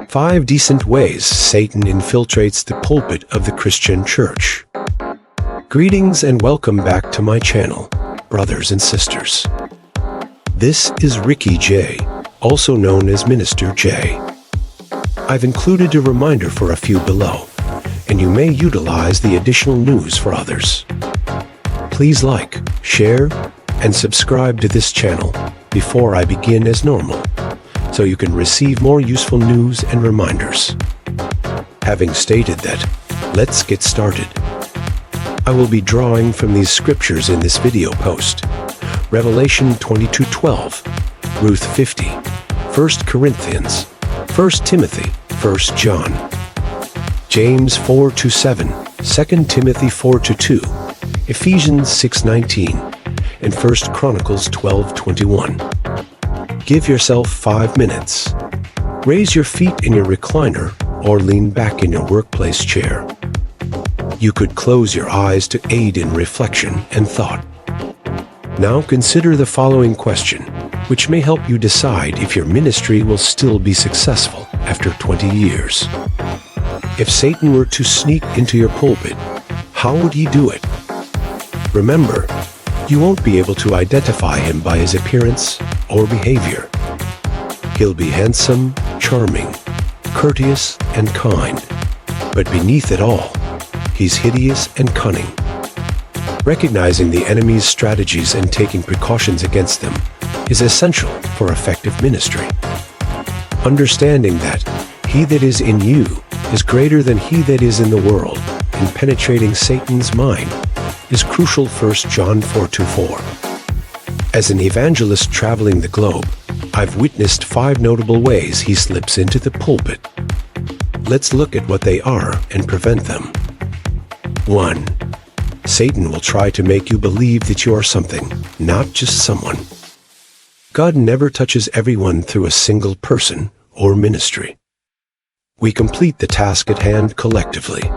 5 decent ways Satan infiltrates the pulpit of the Christian church. Greetings and welcome back to my channel, brothers and sisters. This is Ricky J, also known as Minister J. I've included a reminder for a few below, and you may utilize the additional news for others. Please like, share, and subscribe to this channel before I begin as normal, so you can receive more useful news and reminders. Having stated that, let's get started. I will be drawing from these scriptures in this video post: Revelation 22:12, Ruth 50, 1 Corinthians, 1 Timothy, 1 John, James 4:7, 2 Timothy 4:2, Ephesians 6:19, and 1 Chronicles 12:21. Give yourself 5 minutes. Raise your feet in your recliner or lean back in your workplace chair. You could close your eyes to aid in reflection and thought. Now consider the following question, which may help you decide if your ministry will still be successful after 20 years. If Satan were to sneak into your pulpit, how would he do it? Remember, you won't be able to identify him by his appearance or behavior. He'll be handsome, charming, courteous, and kind. But beneath it all, he's hideous and cunning. Recognizing the enemy's strategies and taking precautions against them is essential for effective ministry. Understanding that he that is in you is greater than he that is in the world, and penetrating Satan's mind is crucial. 1 John 4:4. As an evangelist traveling the globe, I've witnessed 5 notable ways he slips into the pulpit. Let's look at what they are and prevent them. 1. Satan will try to make you believe that you are something, not just someone. God never touches everyone through a single person or ministry. We complete the task at hand collectively.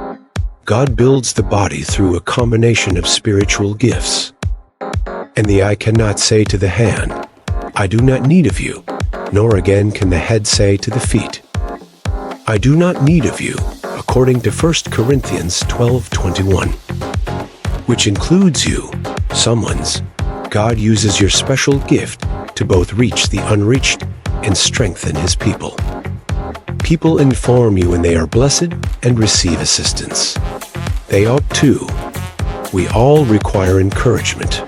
God builds the body through a combination of spiritual gifts. And the eye cannot say to the hand, I do not need of you, nor again can the head say to the feet, I do not need of you, according to 1 Corinthians 12:21, which includes you, someone's. God uses your special gift to both reach the unreached and strengthen his people. People inform you when they are blessed and receive assistance. They ought to. We all require encouragement.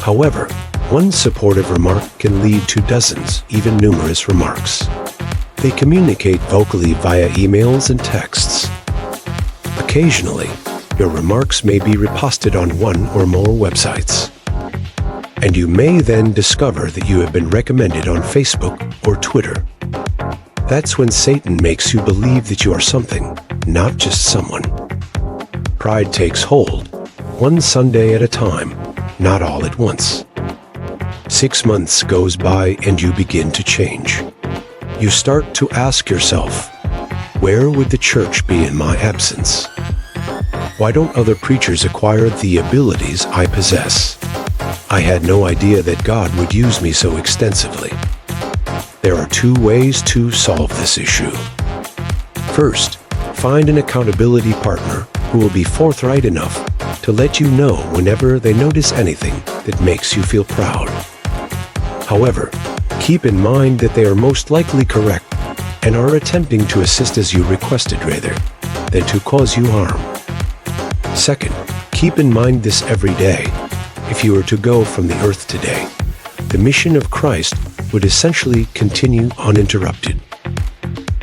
However, one supportive remark can lead to dozens, even numerous remarks. They communicate vocally via emails and texts. Occasionally, your remarks may be reposted on one or more websites. And you may then discover that you have been recommended on Facebook or Twitter. That's when Satan makes you believe that you are something, not just someone. Pride takes hold, one Sunday at a time, not all at once. 6 months goes by and you begin to change. You start to ask yourself, where would the church be in my absence? Why don't other preachers acquire the abilities I possess? I had no idea that God would use me so extensively. There are 2 ways to solve this issue. First, find an accountability partner who will be forthright enough to let you know whenever they notice anything that makes you feel proud. However, keep in mind that they are most likely correct and are attempting to assist as you requested rather than to cause you harm. Second, keep in mind this every day. If you were to go from the earth today, the mission of Christ would essentially continue uninterrupted.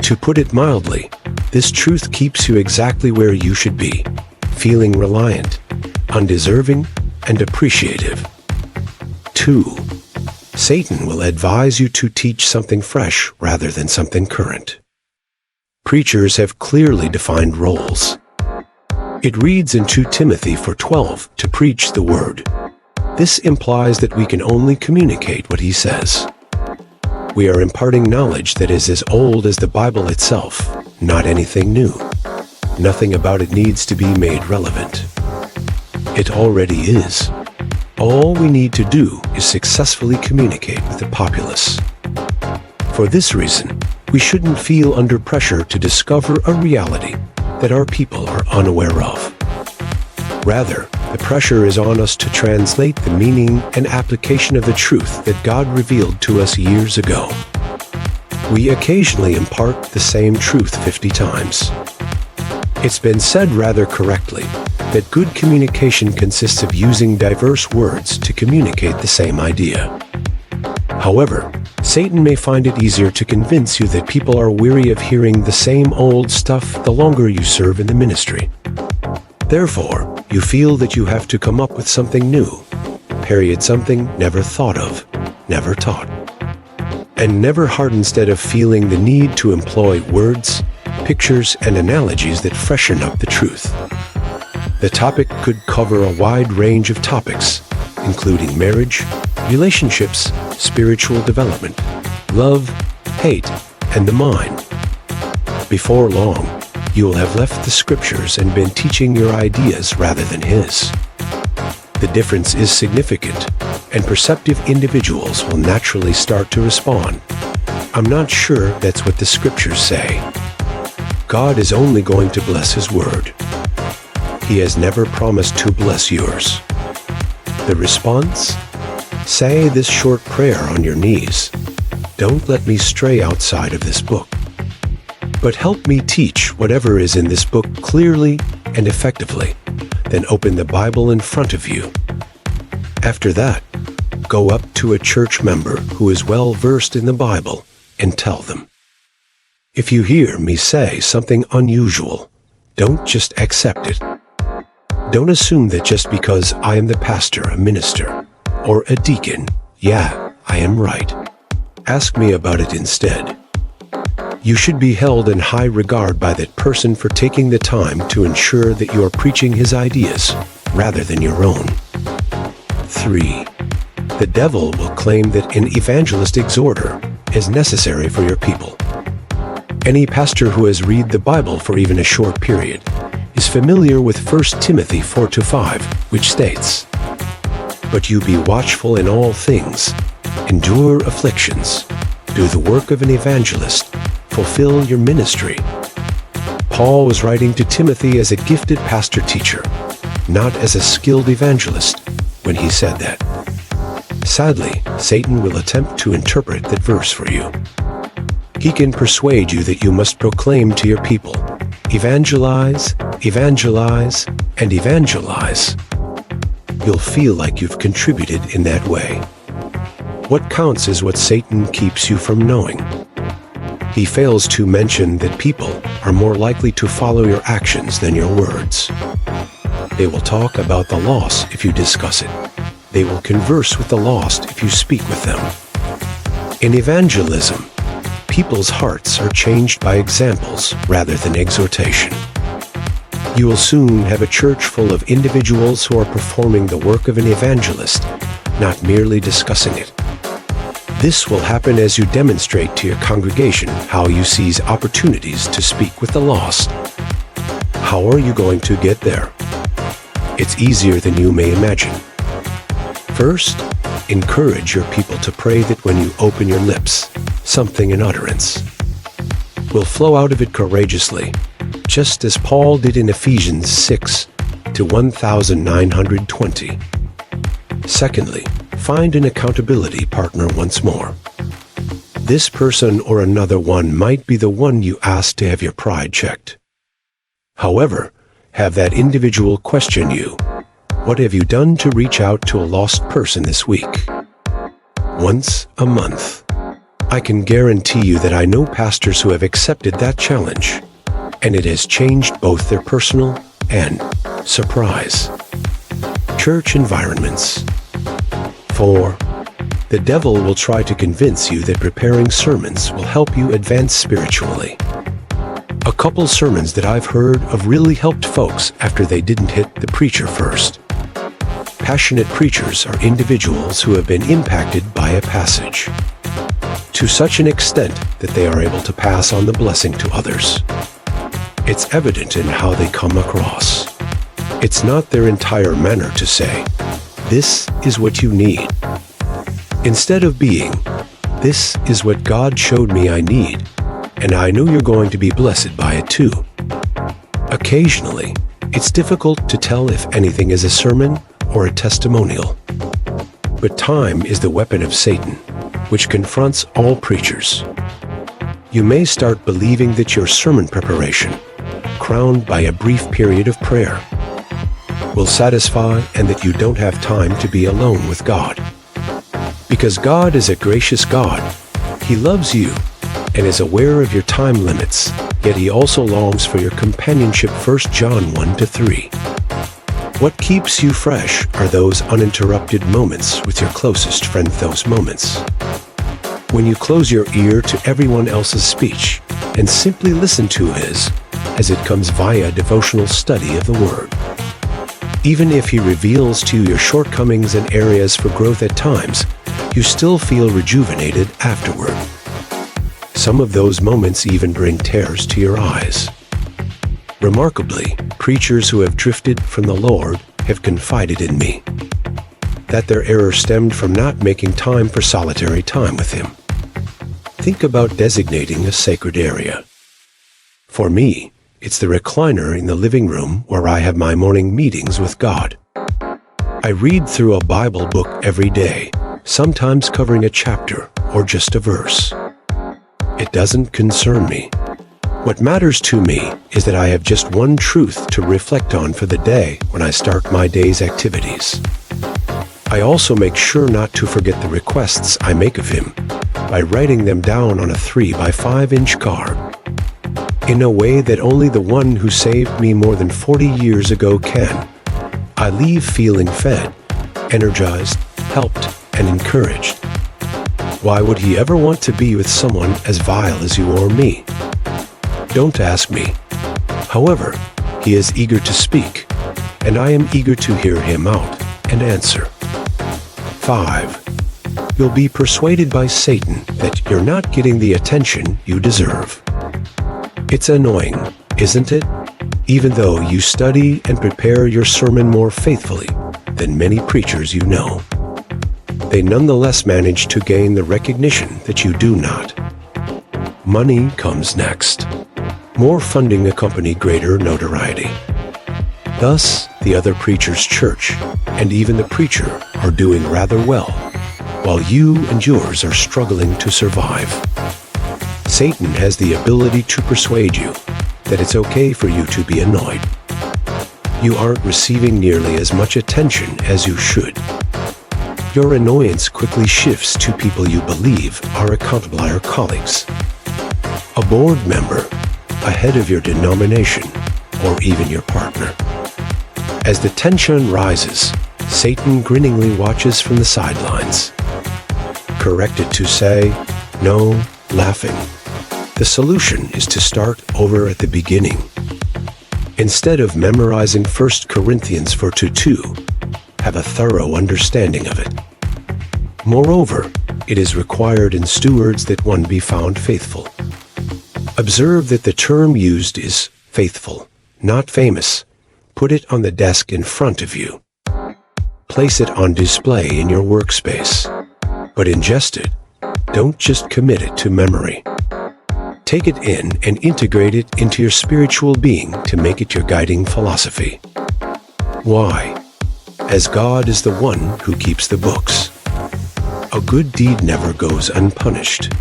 To put it mildly, this truth keeps you exactly where you should be, feeling reliant, undeserving, and appreciative. 2. Satan will advise you to teach something fresh rather than something current. Preachers have clearly defined roles. It reads in 2 Timothy 4:12 to preach the word. This implies that we can only communicate what he says. We are imparting knowledge that is as old as the Bible itself, not anything new. Nothing about it needs to be made relevant. It already is. All we need to do is successfully communicate with the populace. For this reason, we shouldn't feel under pressure to discover a reality that our people are unaware of. Rather, the pressure is on us to translate the meaning and application of the truth that God revealed to us years ago. We occasionally impart the same truth 50 times. It's been said rather correctly that good communication consists of using diverse words to communicate the same idea. However, Satan may find it easier to convince you that people are weary of hearing the same old stuff the longer you serve in the ministry. Therefore, you feel that you have to come up with something new, something never thought of, never taught, and never hard instead of feeling the need to employ words, pictures, and analogies that freshen up the truth. The topic could cover a wide range of topics, including marriage, relationships, spiritual development, love, hate, and the mind. Before long, you will have left the scriptures and been teaching your ideas rather than his. The difference is significant, and perceptive individuals will naturally start to respond. I'm not sure that's what the scriptures say. God is only going to bless his word. He has never promised to bless yours. The response? Say this short prayer on your knees. Don't let me stray outside of this book, but help me teach whatever is in this book clearly and effectively. Then open the Bible in front of you. After that, go up to a church member who is well versed in the Bible and tell them. If you hear me say something unusual, don't just accept it. Don't assume that just because I am the pastor, a minister, or a deacon, yeah, I am right. Ask me about it instead. You should be held in high regard by that person for taking the time to ensure that you are preaching his ideas rather than your own. 3. The devil will claim that an evangelistic exhorter is necessary for your people. Any pastor who has read the Bible for even a short period is familiar with 1 Timothy 4-5, which states, "But you be watchful in all things, endure afflictions, do the work of an evangelist, fulfill your ministry." Paul was writing to Timothy as a gifted pastor-teacher, not as a skilled evangelist, when he said that. Sadly, Satan will attempt to interpret that verse for you. He can persuade you that you must proclaim to your people, evangelize, evangelize, and evangelize. You'll feel like you've contributed in that way. What counts is what Satan keeps you from knowing. He fails to mention that people are more likely to follow your actions than your words. They will talk about the loss if you discuss it. They will converse with the lost if you speak with them. In evangelism, people's hearts are changed by examples rather than exhortation. You will soon have a church full of individuals who are performing the work of an evangelist, not merely discussing it. This will happen as you demonstrate to your congregation how you seize opportunities to speak with the lost. How are you going to get there? It's easier than you may imagine. First, encourage your people to pray that when you open your lips, something in utterance will flow out of it courageously, just as Paul did in Ephesians 6:1920. Secondly, find an accountability partner once more. This person or another one might be the one you ask to have your pride checked. However, have that individual question you, "What have you done to reach out to a lost person this week?" Once a month. I can guarantee you that I know pastors who have accepted that challenge, and it has changed both their personal and, surprise, church environments. 4. The devil will try to convince you that preparing sermons will help you advance spiritually. A couple sermons that I've heard of really helped folks after they didn't hit the preacher first. Passionate preachers are individuals who have been impacted by a passage to such an extent that they are able to pass on the blessing to others. It's evident in how they come across. It's not their entire manner to say, "This is what you need." Instead of being, "This is what God showed me I need," and I know you're going to be blessed by it too. Occasionally, it's difficult to tell if anything is a sermon or a testimonial. But time is the weapon of Satan, which confronts all preachers. You may start believing that your sermon preparation, crowned by a brief period of prayer, will satisfy and that you don't have time to be alone with God. Because God is a gracious God, He loves you and is aware of your time limits, yet He also longs for your companionship. 1 John 1-3. What keeps you fresh are those uninterrupted moments with your closest friend. Those moments when you close your ear to everyone else's speech and simply listen to His as it comes via devotional study of the Word. Even if He reveals to you your shortcomings and areas for growth at times, you still feel rejuvenated afterward. Some of those moments even bring tears to your eyes. Remarkably, preachers who have drifted from the Lord have confided in me that their error stemmed from not making time for solitary time with Him. Think about designating a sacred area. For me, it's the recliner in the living room where I have my morning meetings with God. I read through a Bible book every day, sometimes covering a chapter or just a verse. It doesn't concern me. What matters to me is that I have just one truth to reflect on for the day when I start my day's activities. I also make sure not to forget the requests I make of Him by writing them down on a 3x5-inch card. In a way that only the one who saved me more than 40 years ago can, I leave feeling fed, energized, helped, and encouraged. Why would He ever want to be with someone as vile as you or me? Don't ask me. However, He is eager to speak, and I am eager to hear Him out and answer. 5. You'll be persuaded by Satan that you're not getting the attention you deserve. It's annoying, isn't it? Even though you study and prepare your sermon more faithfully than many preachers you know, they nonetheless manage to gain the recognition that you do not. Money comes next. More funding accompany greater notoriety. Thus, the other preacher's church and even the preacher are doing rather well, while you and yours are struggling to survive. Satan has the ability to persuade you that it's okay for you to be annoyed. You aren't receiving nearly as much attention as you should. Your annoyance quickly shifts to people you believe are accountable, your colleagues, a board member, a head of your denomination, or even your partner. As the tension rises, Satan grinningly watches from the sidelines. Corrected to say, no, laughing. The solution is to start over at the beginning. Instead of memorizing 1 Corinthians 4:2, have a thorough understanding of it. Moreover, it is required in stewards that one be found faithful. Observe that the term used is faithful, not famous. Put it on the desk in front of you. Place it on display in your workspace. But ingest it. Don't just commit it to memory. Take it in and integrate it into your spiritual being to make it your guiding philosophy. Why? As God is the one who keeps the books. A good deed never goes unpunished.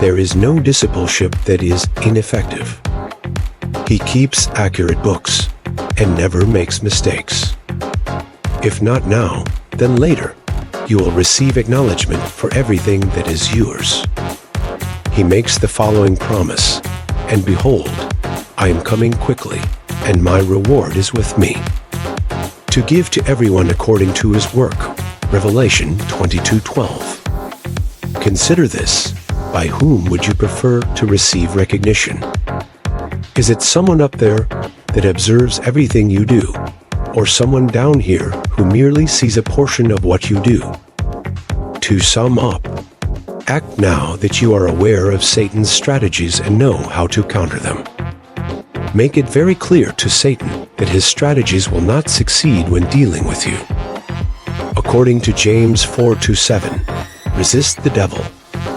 There is no discipleship that is ineffective. He keeps accurate books and never makes mistakes. If not now, then later, you will receive acknowledgement for everything that is yours. He makes the following promise, and behold, I am coming quickly, and my reward is with me, to give to everyone according to his work. Revelation 22:12. Consider this. By whom would you prefer to receive recognition? Is it someone up there that observes everything you do, or someone down here who merely sees a portion of what you do? To sum up, act now that you are aware of Satan's strategies and know how to counter them. Make it very clear to Satan that his strategies will not succeed when dealing with you. According to James 4:7, resist the devil,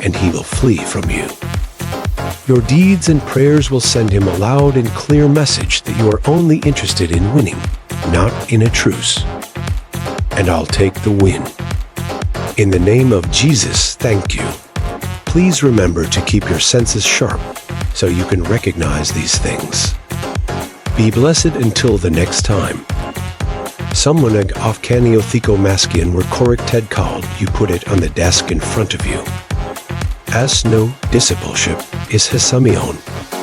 and he will flee from you. Your deeds and prayers will send him a loud and clear message that you are only interested in winning, not in a truce. And I'll take the win. In the name of Jesus, thank you. Please remember to keep your senses sharp so you can recognize these things. Be blessed until the next time. Someone of caniothecomascian were correct Ted called, you put it on the desk in front of you. As no discipleship is hesamion.